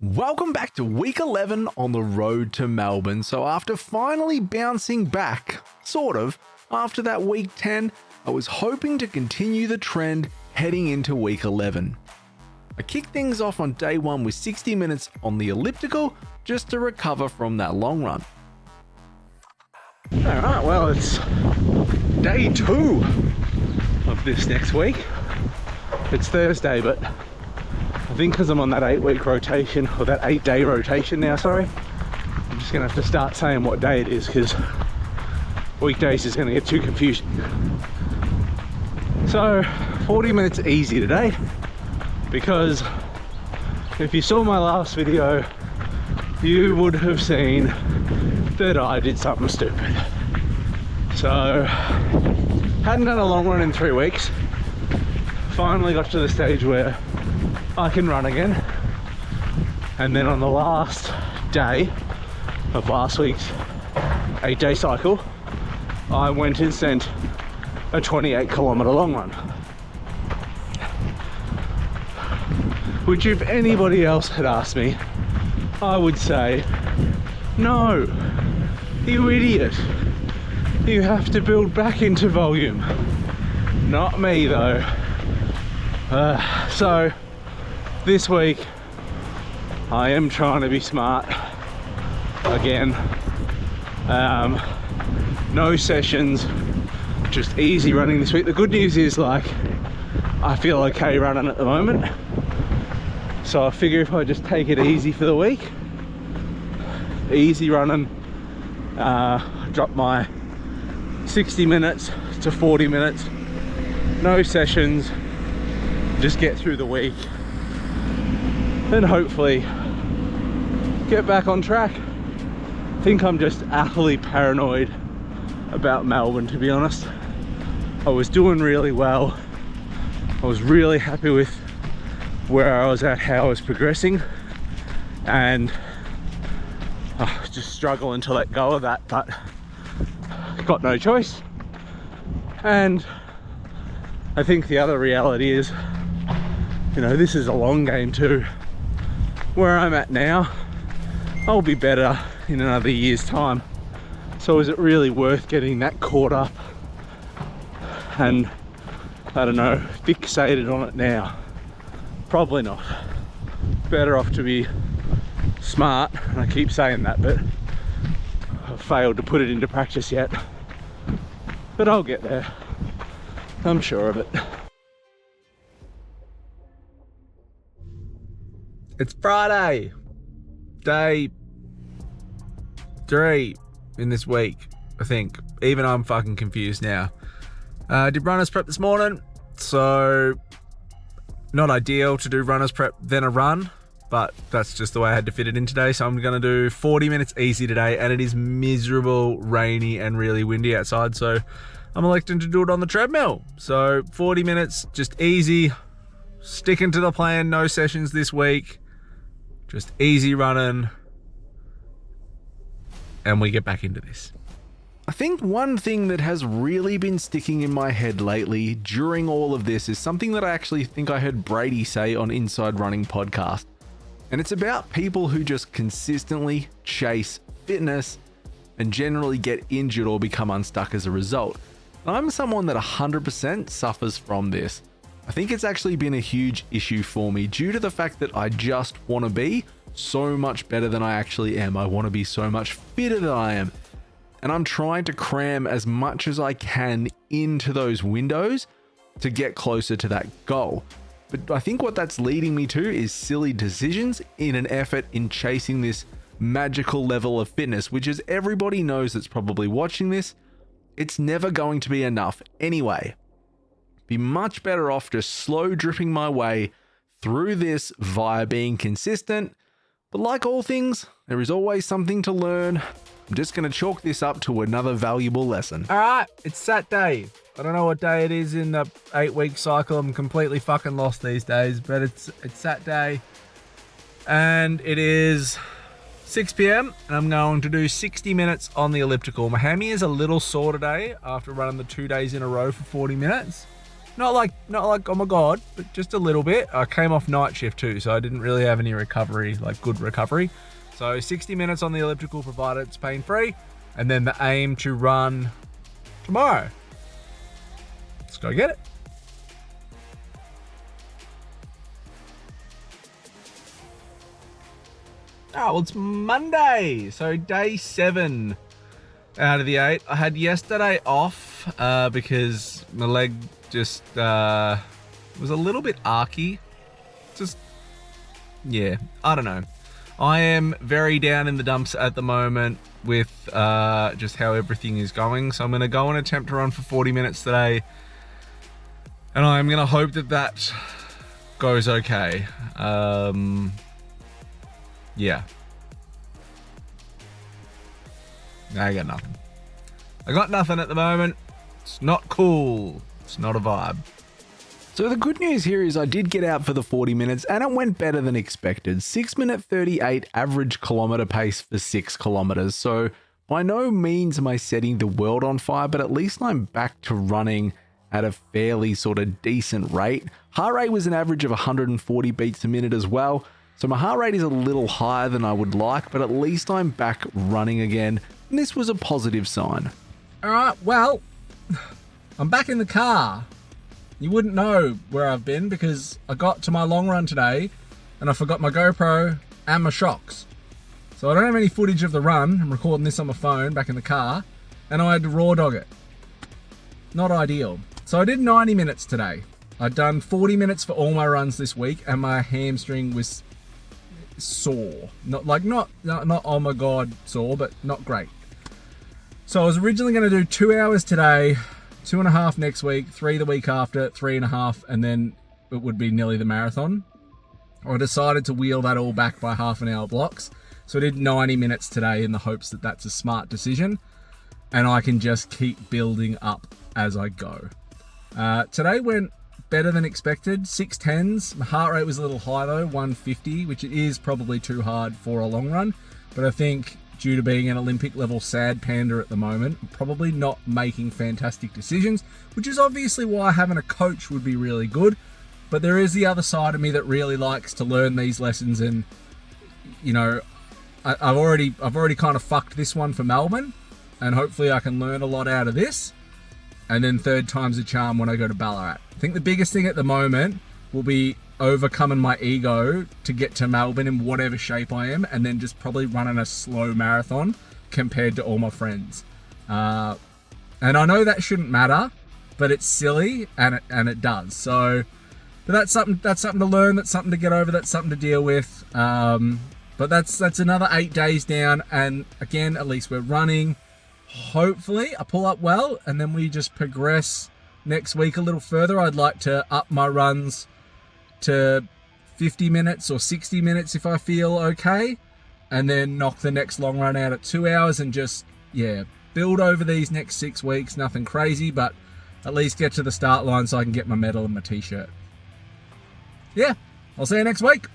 Welcome back to week 11 on the road to Melbourne. So after finally bouncing back, sort of, after that week 10, I was hoping to continue the trend heading into week 11. I kicked things off on day 1 with 60 minutes on the elliptical just to recover from that long run. Alright, well it's day 2 of this next week. It's Thursday, but I think because I'm on that 8-week rotation, or that 8-day rotation now, sorry, I'm just gonna have to start saying what day it is because weekdays is gonna get too confusing. So 40 minutes easy today, because if you saw my last video, you would have seen that I did something stupid. So hadn't done a long run in 3 weeks. Finally got to the stage where I can run again. And then on the last day of last week's 8-day cycle, I went and sent a 28-kilometer long run. Which if anybody else had asked me, I would say, no, you idiot. You have to build back into volume. Not me though. So this week I am trying to be smart again. No sessions, just easy running this week. The good news is, like, I feel okay running at the moment, so I figure if I just take it easy for the week, easy running, drop my 60 minutes to 40 minutes, no sessions, just get through the week and hopefully get back on track. I think I'm just utterly paranoid about Melbourne, to be honest. I was doing really well. I was really happy with where I was at, how I was progressing, and I was just struggling to let go of that, but got no choice. And I think the other reality is, you know, this is a long game too. Where I'm at now, I'll be better in another year's time. So is it really worth getting that caught up and, I don't know, fixated on it now? Probably not. Better off to be smart, and I keep saying that, but I've failed to put it into practice yet. But I'll get there, I'm sure of it. It's Friday, day 3 in this week, I think. Even I'm fucking confused now. Did runners prep this morning, so not ideal to do runners prep then a run, but that's just the way I had to fit it in today. So I'm gonna do 40 minutes easy today, and it is miserable, rainy and really windy outside, so I'm electing to do it on the treadmill. So 40 minutes, just easy, sticking to the plan, no sessions this week, just easy running, and we get back into this. I think one thing that has really been sticking in my head lately during all of this is something that I actually think I heard Brady say on Inside Running podcast. And it's about people who just consistently chase fitness and generally get injured or become unstuck as a result. I'm someone that 100% suffers from this. I think it's actually been a huge issue for me due to the fact that I just want to be so much better than I actually am. I want to be so much fitter than I am. And I'm trying to cram as much as I can into those windows to get closer to that goal. But I think what that's leading me to is silly decisions in an effort in chasing this magical level of fitness, which, as everybody knows that's probably watching this, it's never going to be enough anyway. Be much better off just slow dripping my way through this via being consistent. But like all things, there is always something to learn. I'm just going to chalk this up to another valuable lesson. All right, it's Saturday. I don't know what day it is in the 8-week cycle. I'm completely fucking lost these days, but it's Saturday and it is 6 p.m. and I'm going to do 60 minutes on the elliptical. My hammy is a little sore today after running the 2 days in a row for 40 minutes. Not like, oh my God, but just a little bit. I came off night shift too, so I didn't really have any recovery, like good recovery. So 60 minutes on the elliptical provided it's pain-free, and then the aim to run tomorrow. Let's go get it. Oh, well, it's Monday, so day 7 out of the 8. I had yesterday off because my leg just was a little bit archy. Just, yeah, I don't know. I am very down in the dumps at the moment with just how everything is going. So I'm going to go and attempt to run for 40 minutes today. And I'm going to hope that that goes okay. Yeah. I got nothing. I got nothing at the moment. It's not cool. It's not a vibe. So the good news here is I did get out for the 40 minutes and it went better than expected. 6:38 average kilometer pace for 6 kilometers. So by no means am I setting the world on fire, but at least I'm back to running at a fairly sort of decent rate. Heart rate was an average of 140 beats a minute as well. So my heart rate is a little higher than I would like, but at least I'm back running again. And this was a positive sign. All right, well, I'm back in the car. You wouldn't know where I've been because I got to my long run today and I forgot my GoPro and my shocks. So I don't have any footage of the run. I'm recording this on my phone back in the car and I had to raw dog it. Not ideal. So I did 90 minutes today. I'd done 40 minutes for all my runs this week and my hamstring was sore. Not oh my God sore, but not great. So I was originally going to do 2 hours today, 2.5 next week, 3 the week after, 3.5, and then it would be nearly the marathon. I decided to wheel that all back by half an hour blocks. So I did 90 minutes today in the hopes that that's a smart decision and I can just keep building up as I go. Today went better than expected, 6:10s. My heart rate was a little high though, 150, which it is probably too hard for a long run. But I think due to being an Olympic level sad panda at the moment, I'm probably not making fantastic decisions, which is obviously why having a coach would be really good. But there is the other side of me that really likes to learn these lessons, and you know, I've already kind of fucked this one for Melbourne, and hopefully I can learn a lot out of this. And then third time's a charm when I go to Ballarat. I think the biggest thing at the moment will be overcoming my ego to get to Melbourne in whatever shape I am, and then just probably running a slow marathon compared to all my friends. And I know that shouldn't matter, but it's silly, and it does. So, but that's something to learn. That's something to get over. That's something to deal with. But that's another 8 days down, and again, at least we're running. Hopefully I pull up well, and then we just progress next week a little further. I'd like to up my runs to 50 minutes or 60 minutes if I feel okay, and then knock the next long run out at 2 hours and just, yeah, build over these next 6 weeks. Nothing crazy, but at least get to the start line so I can get my medal and my t-shirt. Yeah, I'll see you next week.